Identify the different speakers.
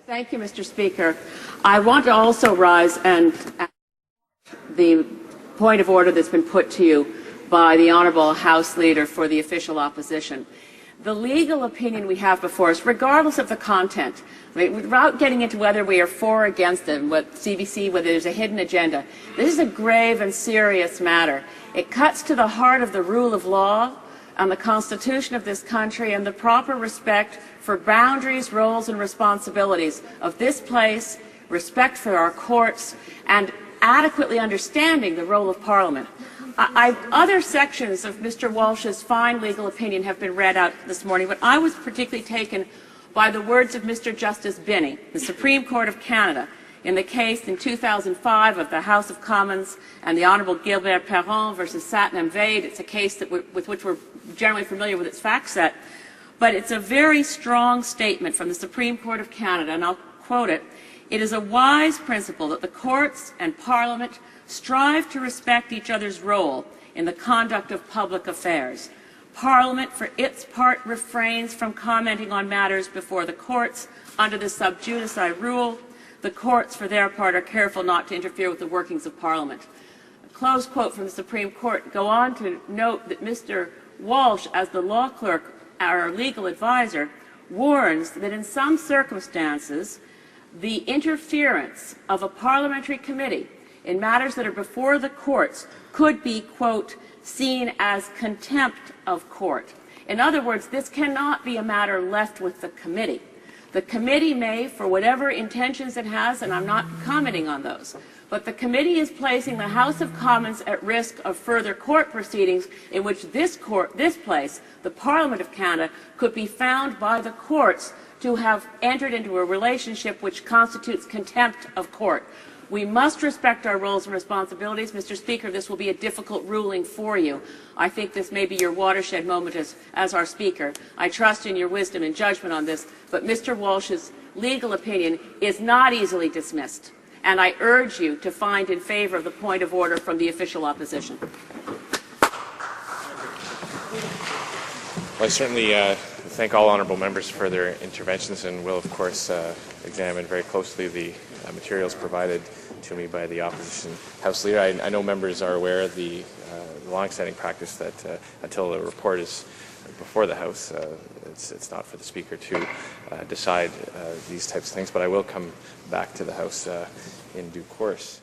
Speaker 1: Thank you, Mr. Speaker. I want to also rise and the point of order that's been put to you by the Honourable House Leader for the official opposition. The legal opinion we have before us, regardless of the content, without getting into whether we are for or against it, what CBC, whether there's a hidden agenda, this is a grave and serious matter. It cuts to the heart of the rule of law and the Constitution of this country and the proper respect for boundaries, roles and responsibilities of this place, respect for our courts, and adequately understanding the role of Parliament. Other sections of Mr. Walsh's fine legal opinion have been read out this morning, but I was particularly taken by the words of Mr. Justice Binnie, the Supreme Court of Canada, in the case in 2005 of the House of Commons and the Honourable Gilbert Parent versus Satnam Vaid. It's a case with which we're generally familiar with its fact set, but it's a very strong statement from the Supreme Court of Canada, and I'll quote it. It is a wise principle that the courts and Parliament strive to respect each other's role in the conduct of public affairs. Parliament, for its part, refrains from commenting on matters before the courts under the sub judice rule. The courts, for their part, are careful not to interfere with the workings of Parliament. A close quote from the Supreme Court go on to note that Mr. Walsh, as the law clerk, our legal advisor, warns that in some circumstances, the interference of a parliamentary committee in matters that are before the courts could be, quote, seen as contempt of court. In other words, this cannot be a matter left with the committee. The committee may, for whatever intentions it has, and I'm not commenting on those, but the committee is placing the House of Commons at risk of further court proceedings in which this place, the Parliament of Canada, could be found by the courts to have entered into a relationship which constitutes contempt of court. We must respect our roles and responsibilities. Mr. Speaker, this will be a difficult ruling for you. I think this may be your watershed moment as our Speaker. I trust in your wisdom and judgment on this, but Mr. Walsh's legal opinion is not easily dismissed, and I urge you to find in favour of the point of order from the official opposition.
Speaker 2: Well, I certainly thank all honourable members for their interventions and will, of course, examine very closely the materials provided to me by the opposition House Leader. I know members are aware of the long-standing practice that until a report is before the House, it's not for the Speaker to decide these types of things, but I will come back to the House in due course.